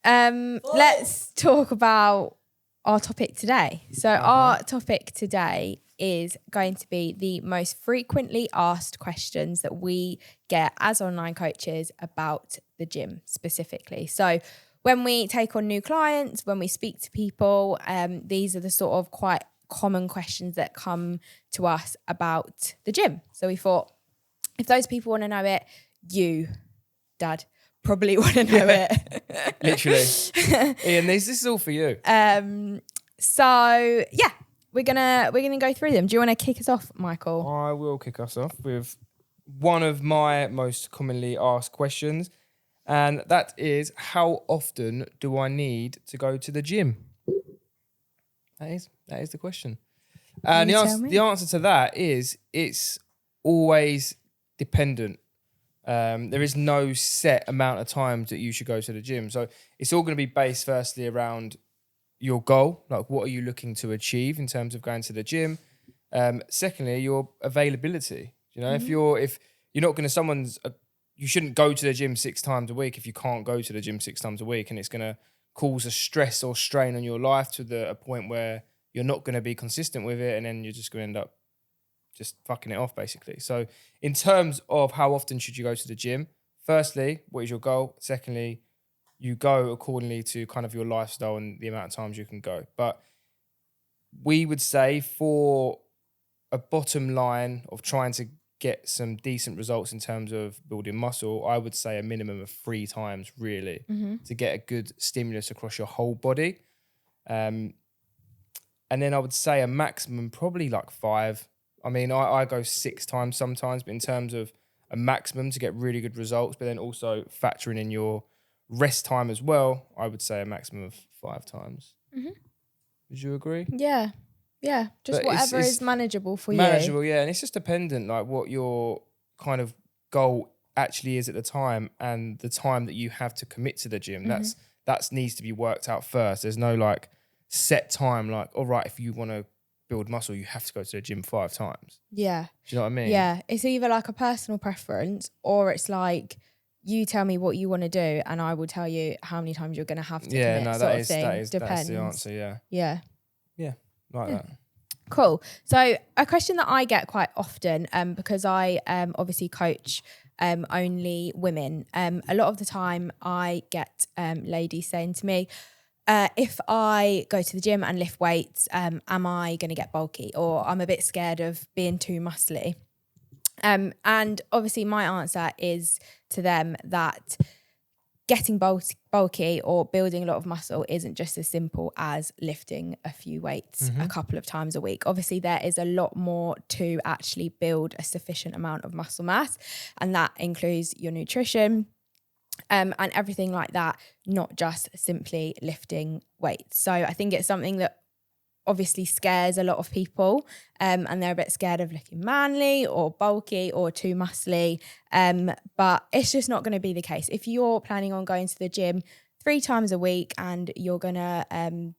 Let's talk about our topic today. So our topic today is going to be the most frequently asked questions that we get as online coaches about the gym specifically. So when we take on new clients, when we speak to people, these are the sort of quite common questions that come to us about the gym. So we thought, if those people want to know it, you, Dad, probably want to know it. Literally. Ian, this is all for you. So yeah, we're gonna go through them. Do you want to kick us off, Michael? I will kick us off with one of my most commonly asked questions, and that is, how often do I need to go to the gym? That is the question. And the answer to that is, it's always dependent. There is no set amount of times that you should go to the gym. So it's all going to be based firstly around your goal, like what are you looking to achieve in terms of going to the gym. Secondly, your availability. You know, if you're not going to you shouldn't go to the gym 6 times a week if you can't go to the gym 6 times a week, and it's going to cause a stress or strain on your life to a point where you're not going to be consistent with it, and then you're just going to end up just fucking it off, basically. So in terms of how often should you go to the gym, firstly, what is your goal? Secondly, you go accordingly to kind of your lifestyle and the amount of times you can go. But we would say, for a bottom line of trying to get some decent results in terms of building muscle, I would say a minimum of 3 times, really, to get a good stimulus across your whole body. And then I would say a maximum, probably like 5. I mean, I go 6 times sometimes, but in terms of a maximum to get really good results, but then also factoring in your rest time as well, I would say a maximum of 5 times. Would you agree? Yeah. Just whatever is manageable for you. Manageable, yeah. And it's just dependent, like what your kind of goal actually is at the time and the time that you have to commit to the gym. That needs to be worked out first. There's no like set time, like, all right, if you want to build muscle, you have to go to the gym 5 times. Yeah. Do you know what I mean? Yeah. It's either like a personal preference, or it's like, you tell me what you want to do and I will tell you how many times you're going to have to commit, that's Depends. the answer, yeah. Yeah. That. Cool. So a question that I get quite often, because I obviously coach only women, a lot of the time I get ladies saying to me, if I go to the gym and lift weights, am I going to get bulky, or I'm a bit scared of being too muscly? And obviously my answer is to them that getting bulky or building a lot of muscle isn't just as simple as lifting a few weights a couple of times a week. Obviously, there is a lot more to actually build a sufficient amount of muscle mass, and that includes your nutrition and everything like that, not just simply lifting weights. So I think it's something that obviously scares a lot of people, and they're a bit scared of looking manly or bulky or too muscly, but it's just not going to be the case. If you're planning on going to the gym 3 times a week and you're going to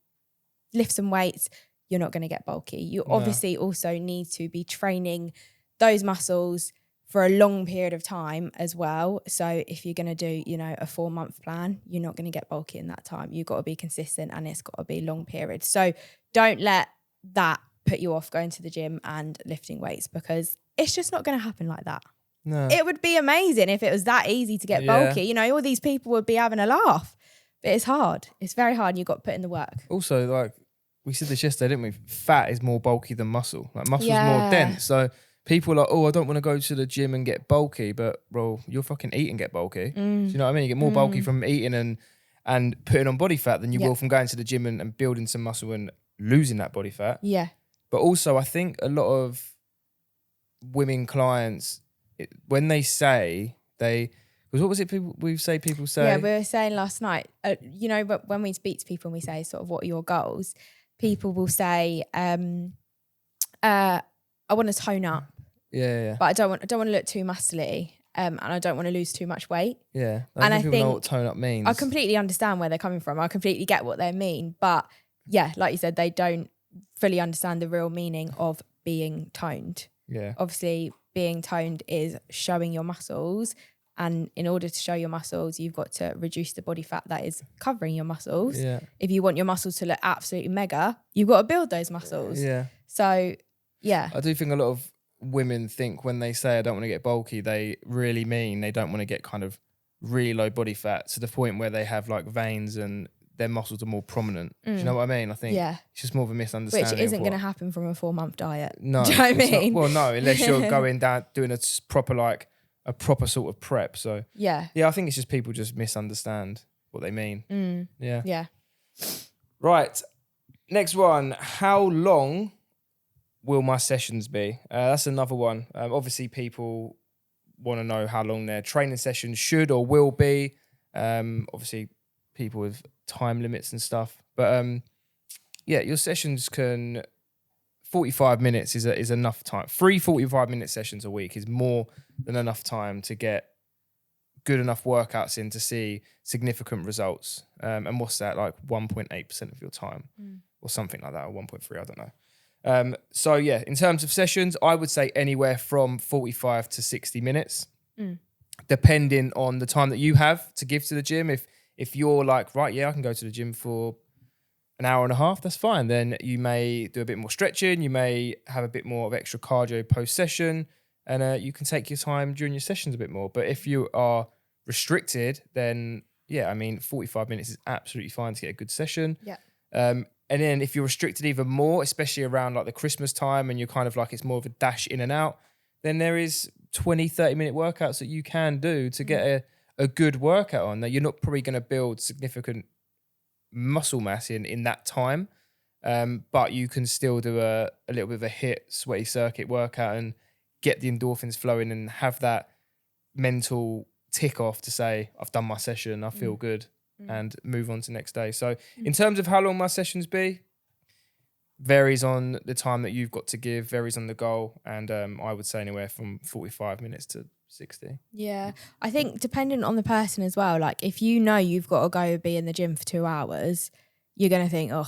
lift some weights, you're not going to get bulky. You obviously also need to be training those muscles for a long period of time as well. So if you're going to do, a 4-month plan, you're not going to get bulky in that time. You've got to be consistent, and it's got to be long periods. So don't let that put you off going to the gym and lifting weights, because it's just not going to happen like that. No. It would be amazing if it was that easy to get bulky. All these people would be having a laugh. But it's hard. It's very hard, and you've got to put in the work. Also, like we said this yesterday, didn't we? Fat is more bulky than muscle. Like muscle's more dense. So people are like, I don't want to go to the gym and get bulky, but bro, you'll fucking eat and get bulky. Do you know what I mean? You get more bulky from eating and putting on body fat than you will from going to the gym and building some muscle and losing that body fat. Yeah. But also, I think a lot of women clients, when they say because what was it people say? Yeah, we were saying last night, but when we speak to people and we say sort of what are your goals, people will say, I want to tone up. Yeah. But I don't want to look too muscly, and I don't want to lose too much weight. Yeah. And I think people know what tone up means. I completely understand where they're coming from. I completely get what they mean. But yeah, like you said, they don't fully understand the real meaning of being toned. Yeah. Obviously, being toned is showing your muscles And in order to show your muscles, you've got to reduce the body fat that is covering your muscles. Yeah. If you want your muscles to look absolutely mega, you've got to build those muscles. Yeah. So, yeah. I do think a lot of women think when they say I don't want to get bulky, they really mean they don't want to get kind of really low body fat to the point where they have like veins and their muscles are more prominent. Do you know what I mean? I think it's just more of a misunderstanding. Which isn't going to happen from a 4-month diet. No. Do you know what I mean? Well, no, unless you're going down, doing a proper sort of prep. So yeah, I think it's just people just misunderstand what they mean. Yeah. Yeah. Right. Next one. How long will my sessions be? That's another one. Obviously, people want to know how long their training sessions should or will be. Obviously, people with time limits and stuff. But your sessions can... 45 minutes is enough time. 3 45-minute sessions a week is more than enough time to get good enough workouts in to see significant results. And what's that, like 1.8% of your time or something like that, or 1.3, I don't know. So yeah, in terms of sessions, I would say anywhere from 45 to 60 minutes, depending on the time that you have to give to the gym. If you're like, right, yeah, I can go to the gym for an hour and a half, that's fine. Then you may do a bit more stretching, you may have a bit more of extra cardio post-session, and you can take your time during your sessions a bit more. But if you are restricted, then 45 minutes is absolutely fine to get a good session. Yeah. And then if you're restricted even more, especially around like the Christmas time and you're kind of like, it's more of a dash in and out, then there is 20, 30-minute workouts that you can do to get a good workout on. That you're not probably going to build significant muscle mass in that time, but you can still do a little bit of a HIIT sweaty circuit workout and get the endorphins flowing and have that mental tick off to say, I've done my session, I feel good, and move on to the next day. So in terms of how long my sessions be, varies on the time that you've got to give, varies on the goal, and I would say anywhere from 45 minutes to 60. Yeah. I think dependent on the person as well, like if you know you've got to go be in the gym for 2 hours, you're going to think, I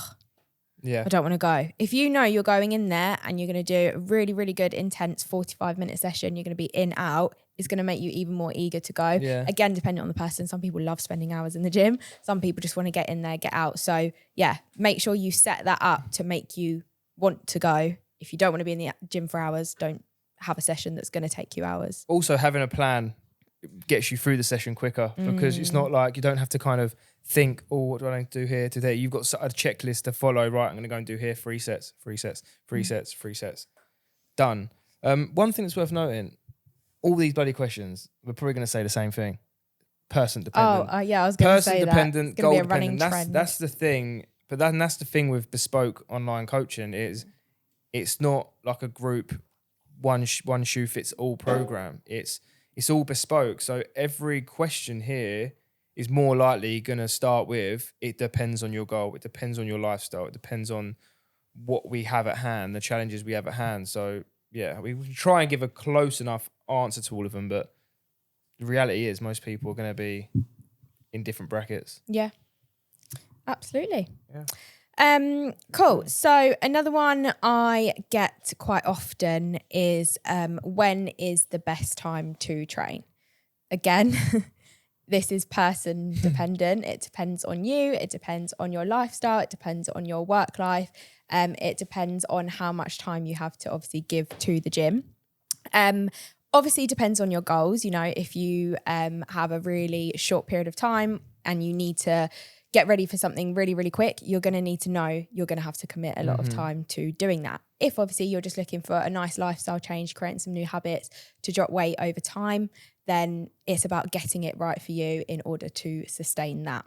don't want to go. If you know you're going in there and you're going to do a really, really good, intense 45-minute session, you're going to be in, out, it's going to make you even more eager to go. Yeah. Again, depending on the person. Some people love spending hours in the gym. Some people just want to get in there, get out. So yeah, make sure you set that up to make you want to go. If you don't want to be in the gym for hours, don't have a session that's going to take you hours. Also, having a plan gets you through the session quicker, because it's not like you don't have to kind of think, what do I need to do here today? You've got a checklist to follow. Right, I'm going to go and do here 3 sets, 3 sets, 3 sets, 3 sets. Done. One thing that's worth noting, all these bloody questions, we're probably going to say the same thing. Person dependent. I was going to say that. Person dependent, goal be a running dependent. trend. That's the thing. But that's the thing with bespoke online coaching is it's not like a group one shoe fits all program. It's all bespoke. So every question here is more likely going to start with, it depends on your goal. It depends on your lifestyle. It depends on what we have at hand, the challenges we have at hand. So yeah, we try and give a close enough answer to all of them, but the reality is most people are going to be in different brackets. Yeah, absolutely. Yeah. Cool. So another one I get quite often is when is the best time to train? Again, this is person dependent. It depends on you. It depends on your lifestyle. It depends on your work life. It depends on how much time you have to obviously give to the gym. Obviously depends on your goals. You know, if you have a really short period of time and you need to get ready for something really, really quick, you're going to need to know you're going to have to commit a lot of time to doing that. If obviously you're just looking for a nice lifestyle change, creating some new habits to drop weight over time, then it's about getting it right for you in order to sustain that.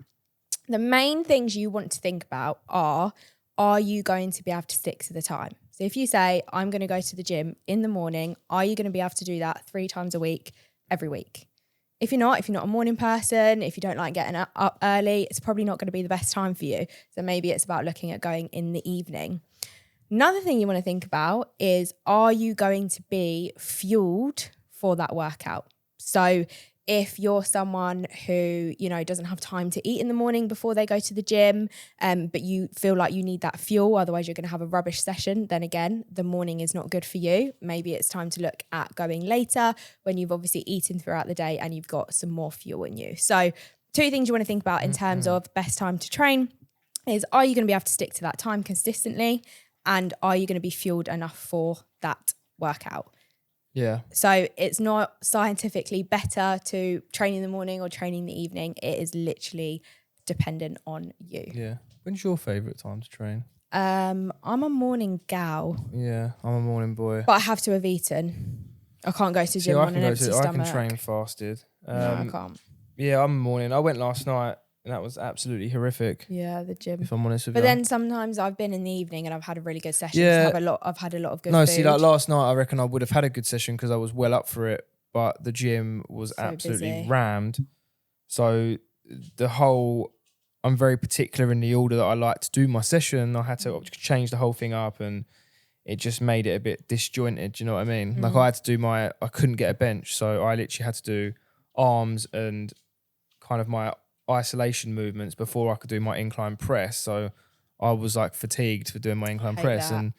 The main things you want to think about are you going to be able to stick to the time? So if you say, I'm going to go to the gym in the morning, are you going to be able to do that 3 times a week, every week? If you're not a morning person, if you don't like getting up early, it's probably not going to be the best time for you. So maybe it's about looking at going in the evening. Another thing you want to think about is, are you going to be fueled for that workout? So if you're someone who, you know, doesn't have time to eat in the morning before they go to the gym, but you feel like you need that fuel, otherwise you're going to have a rubbish session, then again, the morning is not good for you. Maybe it's time to look at going later when you've obviously eaten throughout the day and you've got some more fuel in you. So 2 things you want to think about in terms of best time to train is, are you going to be able to stick to that time consistently? And are you going to be fueled enough for that workout? Yeah. So it's not scientifically better to train in the morning or train in the evening. It is literally dependent on you. Yeah. When's your favourite time to train? I'm a morning gal. Yeah, I'm a morning boy. But I have to have eaten. I can't go to the gym on an empty stomach. I can train fasted. No, I can't. Yeah, I'm a morning. I went last night and that was absolutely horrific. Yeah, the gym. If I'm honest with you. But then sometimes I've been in the evening and I've had a really good session. Yeah. I've had a lot of good No, food. see, like last night, I reckon I would have had a good session because I was well up for it, but the gym was So absolutely busy. rammed. So I'm very particular in the order that I like to do my session. I had to change the whole thing up and it just made it a bit disjointed. Do you know what I mean? Like I couldn't get a bench. So I literally had to do arms and kind of my isolation movements before I could do my incline press. So I was like fatigued for doing my incline press and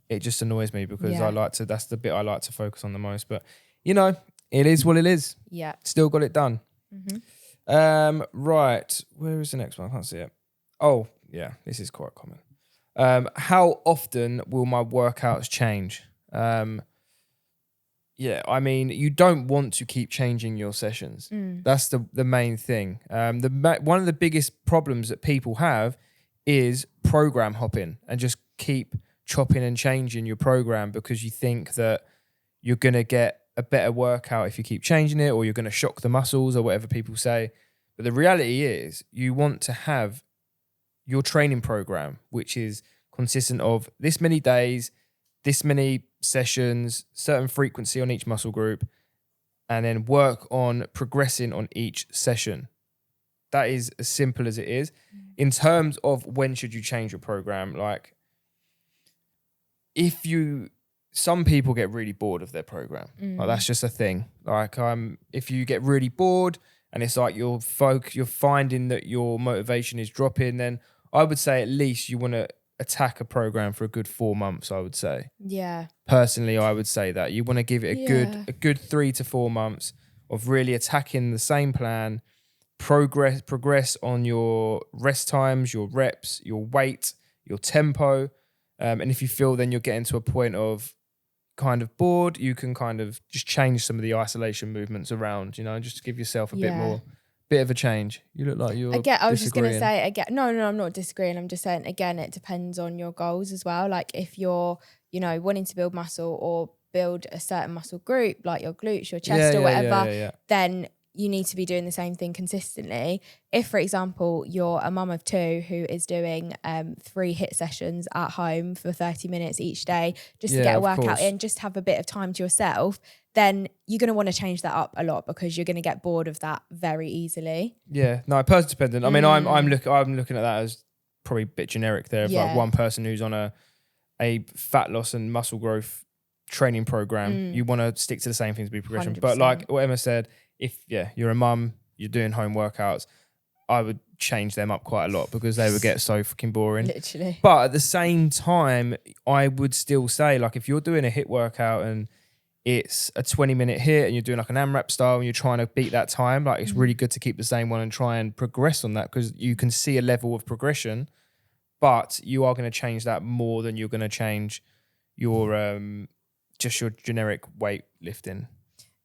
it just annoys me because that's the bit I like to focus on the most. But you know, it is what it is. Yeah. Still got it done. Right. Where is the next one? I can't see it. Oh, yeah, this is quite common. How often will my workouts change? Yeah, I mean, you don't want to keep changing your sessions. That's the main thing. One of the biggest problems that people have is program hopping and just keep chopping and changing your program because you think that you're going to get a better workout if you keep changing it, or you're going to shock the muscles or whatever people say. But the reality is you want to have your training program, which is consistent of this many days, this many sessions, certain frequency on each muscle group, and then work on progressing on each session. That is as simple as it is. In terms of when should you change your program, like some people get really bored of their program. Like that's just a thing. Like if you get really bored and it's like you're finding that your motivation is dropping, then I would say at least you want to attack a program for a good 4 months, I would say. Yeah. Personally, I would say that. You want to give it a good 3 to 4 months of really attacking the same plan, progress on your rest times, your reps, your weight, your tempo. And if you feel then you're getting to a point of kind of bored, you can kind of just change some of the isolation movements around, you know, just to give yourself a bit of a change. You look like you're I was just going to say again, no, I'm not disagreeing. I'm just saying again, it depends on your goals as well. Like if you're, you know, wanting to build muscle or build a certain muscle group, like your glutes, your chest or whatever, then you need to be doing the same thing consistently. If, for example, you're a mum of 2 who is doing 3 HIIT sessions at home for 30 minutes each day just to get a workout in, just have a bit of time to yourself, then you're going to want to change that up a lot because you're going to get bored of that very easily. Yeah, no, person dependent. I mean, I'm looking at that as probably a bit generic there. Like one person who's on a fat loss and muscle growth training program, you want to stick to the same things to be progression. 100%. But like what Emma said, if you're a mum, you're doing home workouts, I would change them up quite a lot because they would get so fucking boring. Literally. But at the same time, I would still say, like, if you're doing a HIIT workout and it's a 20-minute HIIT and you're doing like an AMRAP style and you're trying to beat that time, like it's really good to keep the same one and try and progress on that because you can see a level of progression, but you are going to change that more than you're going to change your just your generic weight lifting.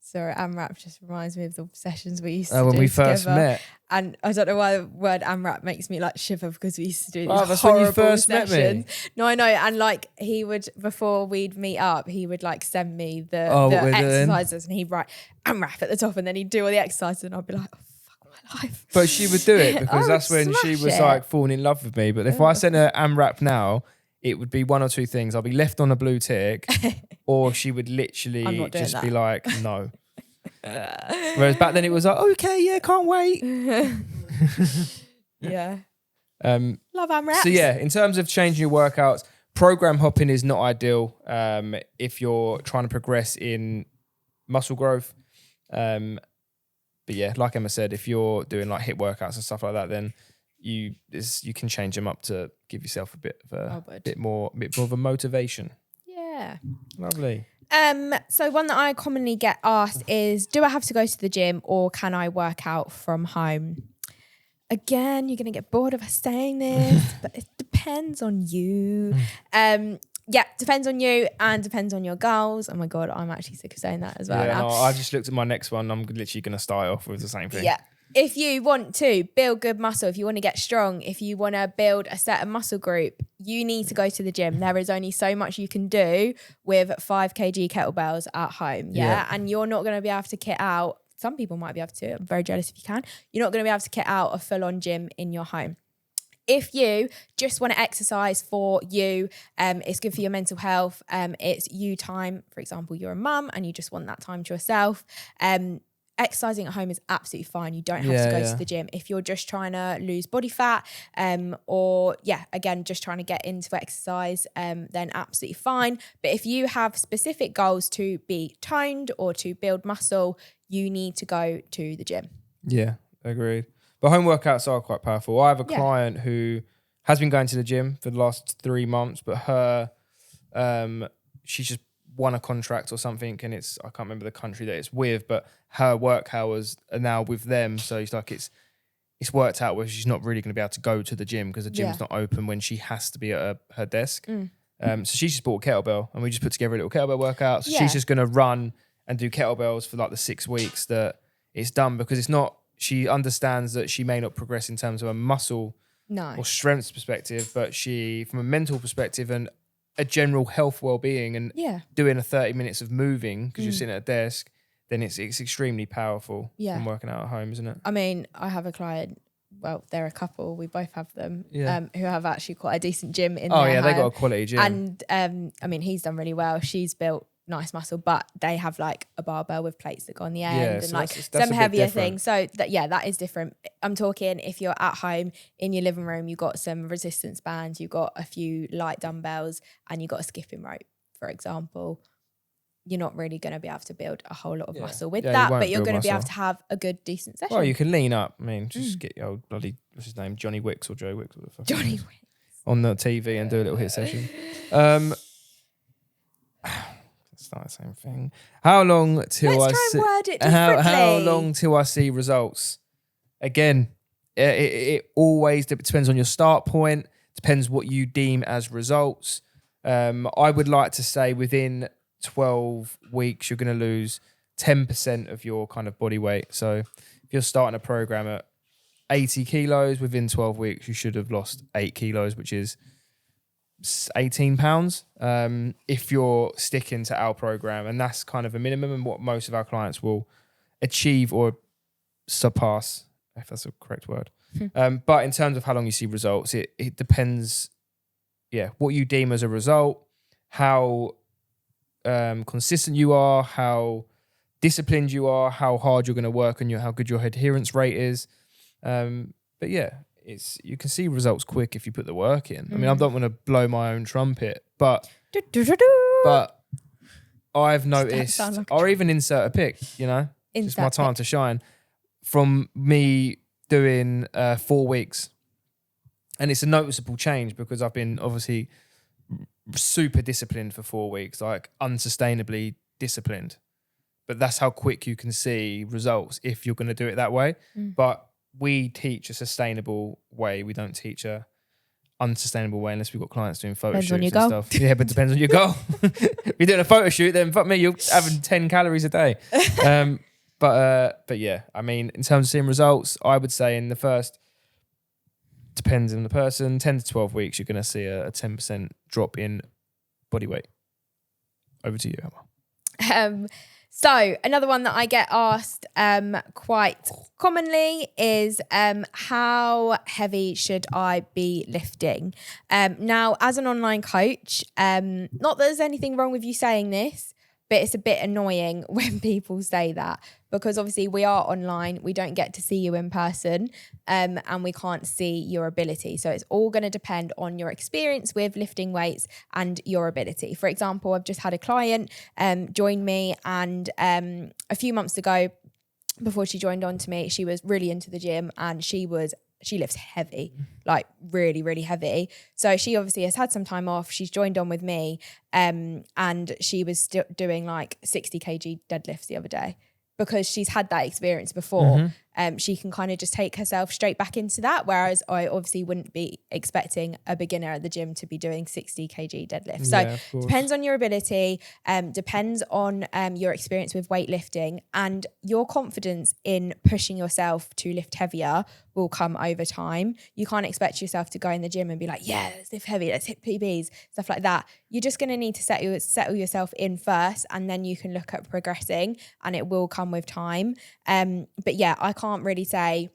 Sorry, AMRAP just reminds me of the sessions we used to do when we together. first met. And I don't know why the word AMRAP makes me like shiver because we used to do these that's horrible when you first sessions. met me. No, I know. And like he would, before we'd meet up, he would like send me the what we're exercises and he'd write AMRAP at the top and then he'd do all the exercises and I'd be like, oh, fuck my life. But she would do it because that's when she was like falling in love with me. But if I sent her AMRAP now, it would be one or two things. I'll be left on a blue tick or she would literally just be like, no. Whereas back then it was like, okay, yeah, can't wait. Yeah. Love AMRAPs. So yeah, in terms of changing your workouts, program hopping is not ideal if you're trying to progress in muscle growth. But yeah, like Emma said, if you're doing like HIIT workouts and stuff like that, then you can change them up to give yourself a bit more of a motivation. Yeah. Lovely. So one that I commonly get asked is, do I have to go to the gym or can I work out from home? Again, you're going to get bored of us saying this, but it depends on you. Yeah, depends on you and depends on your goals. Oh my God, I'm actually sick of saying that as well. Yeah, now. no, I just looked at my next one. I'm literally going to start off with the same thing. Yeah. If you want to build good muscle, if you want to get strong, if you want to build a certain muscle group, you need to go to the gym. There is only so much you can do with 5 kg kettlebells at home. Yeah. And you're not going to be able to kit out. Some people might be able to. I'm very jealous if you can. You're not going to be able to kit out a full-on gym in your home. If you just want to exercise for you, it's good for your mental health. It's you time. For example, you're a mum and you just want that time to yourself. Exercising at home is absolutely fine. You don't have to go to the gym. If you're just trying to lose body fat again, just trying to get into exercise, then absolutely fine. But if you have specific goals to be toned or to build muscle, you need to go to the gym. Yeah, agreed. But home workouts are quite powerful. I have a client who has been going to the gym for the last 3 months, but she's just won a contract or something, and I can't remember the country that it's with, but her work hours are now with them. So it's like it's worked out where she's not really going to be able to go to the gym because the gym's not open when she has to be at her desk. So she's just bought a kettlebell, and we just put together a little kettlebell workout. So she's just going to run and do kettlebells for like the 6 weeks that it's done, because it's not. She understands that she may not progress in terms of a muscle or strength perspective, but from a mental perspective and a general health well-being and doing a 30 minutes of moving because you're sitting at a desk, then it's extremely powerful from working out at home, isn't it? I mean, I have a client, well, they're a couple, we both have them, who have actually quite a decent gym in their home. They got a quality gym. And I mean, he's done really well. She's built nice muscle, but they have like a barbell with plates that go on the end and like some heavier things. So that is different. I'm talking if you're at home in your living room, you've got some resistance bands, you've got a few light dumbbells, and you've got a skipping rope, for example. You're not really going to be able to build a whole lot of muscle with that, but you're going to be able to have a good, decent session. Well, you can lean up. I mean, just get your old bloody, what's his name, Johnny Wicks or Joe Wicks, or the fuck Johnny Wicks on the TV and do a little HIIT session. It's not the same thing. How long till how long till I see results? Again, it always depends on your start point. Depends what you deem as results. I would like to say within 12 weeks, you're going to lose 10% of your kind of body weight. So if you're starting a program at 80 kilos, within 12 weeks, you should have lost 8 kilos, which is 18 pounds. If you're sticking to our program, and that's kind of a minimum and what most of our clients will achieve or surpass, if that's a correct word. But in terms of how long you see results, it depends. Yeah, what you deem as a result, how consistent you are, how disciplined you are, how hard you're going to work, and how good your adherence rate is. But yeah, you can see results quick if you put the work in. I mean, I don't want to blow my own trumpet, but I've noticed, or even insert a pic, just my time to shine, from me doing 4 weeks. And it's a noticeable change because I've been obviously super disciplined for 4 weeks, like unsustainably disciplined. But that's how quick you can see results if you're going to do it that way. But we teach a sustainable way. We don't teach a unsustainable way unless we've got clients doing photo shoots and stuff. Yeah, but depends on your goal. If you're doing a photo shoot, then fuck me, you're having 10 calories a day. But yeah, I mean, in terms of seeing results, I would say in the first, depends on the person, 10 to 12 weeks, you're going to see a 10% drop in body weight. Over to you, Emma. So another one that I get asked quite commonly is how heavy should I be lifting? Now, as an online coach, not that there's anything wrong with you saying this, but it's a bit annoying when people say that because obviously we are online, we don't get to see you in person, and we can't see your ability. So it's all going to depend on your experience with lifting weights and your ability. For example, I've just had a client join me, and a few months ago, before she joined on to me, she was really into the gym and she lifts heavy, like really, really heavy. So she obviously has had some time off. She's joined on with me, and she was still doing like 60 kg deadlifts the other day because she's had that experience before. She can kind of just take herself straight back into that. Whereas I obviously wouldn't be expecting a beginner at the gym to be doing 60 kg deadlift. So depends on your ability, depends on your experience with weightlifting, and your confidence in pushing yourself to lift heavier will come over time. You can't expect yourself to go in the gym and be like, yeah, let's lift heavy, let's hit PBs, stuff like that. You're just going to need to settle yourself in first, and then you can look at progressing, and it will come with time. But yeah, I can't really say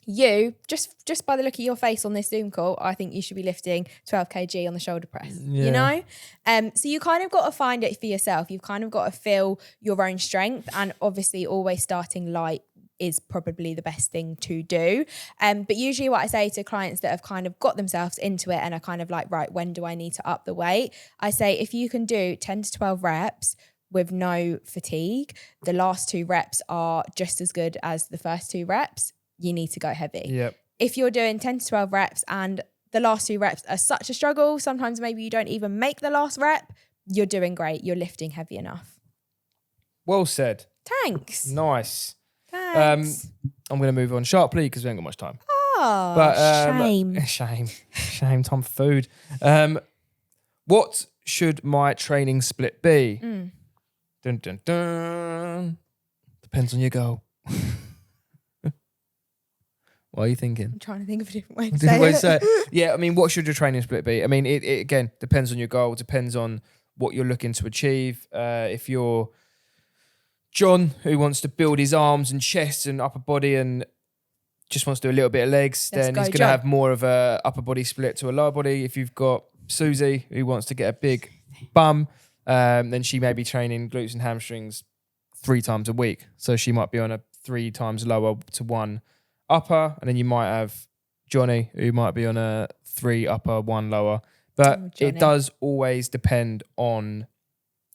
you just by the look of your face on this Zoom call, I think you should be lifting 12 kg on the shoulder press, you know? So you kind of got to find it for yourself. You've kind of got to feel your own strength, and obviously always starting light is probably the best thing to do. But usually what I say to clients that have kind of got themselves into it and are kind of like, right, when do I need to up the weight? I say, if you can do 10 to 12 reps with no fatigue, the last 2 reps are just as good as the first 2 reps, you need to go heavy. Yep. If you're doing 10 to 12 reps and the last 2 reps are such a struggle, sometimes maybe you don't even make the last rep, you're doing great. You're lifting heavy enough. Well said. Thanks. Nice. Thanks. I'm going to move on sharply because we ain't got much time. Oh, Shame. Time for food. What should my training split be? Dun, dun, dun. Depends on your goal. What are you thinking? I'm trying to think of a different way to say it. Yeah, I mean, what should your training split be? I mean, it again depends on your goal, depends on what you're looking to achieve. If you're John, who wants to build his arms and chest and upper body and just wants to do a little bit of legs, then he's going to have more of a upper body split to a lower body. If you've got Susie, who wants to get a big bum, then she may be training glutes and hamstrings 3 times a week. So she might be on a 3 times lower to 1 upper. And then you might have Johnny, who might be on a 3 upper, 1 lower. But it does always depend on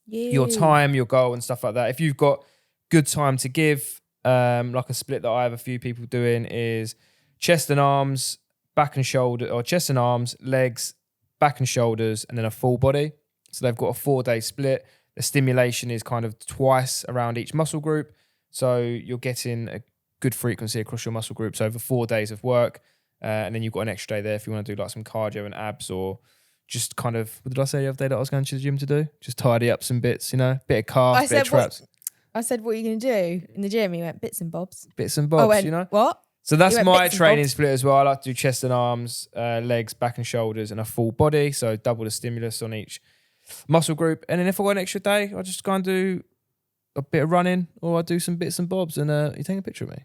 your time, your goal and stuff like that. If you've got good time to give, like a split that I have a few people doing is chest and arms, back and shoulder, or chest and arms, legs, back and shoulders, and then a full body. So they've got a 4-day split. The stimulation is kind of twice around each muscle group. So you're getting a good frequency across your muscle groups over 4 days of work. And then you've got an extra day there if you want to do like some cardio and abs, or just kind of, what did I say the other day that I was going to the gym to do? Just tidy up some bits, you know, bit of calf, bit of traps. I said, what are you going to do in the gym? He went, bits and bobs. Bits and bobs, you know? What? So that's my training split as well. I like to do chest and arms, legs, back and shoulders, and a full body. So double the stimulus on each muscle group. And then if I got an extra day, I just go and do a bit of running, or I do some bits and bobs. And you take a picture of me.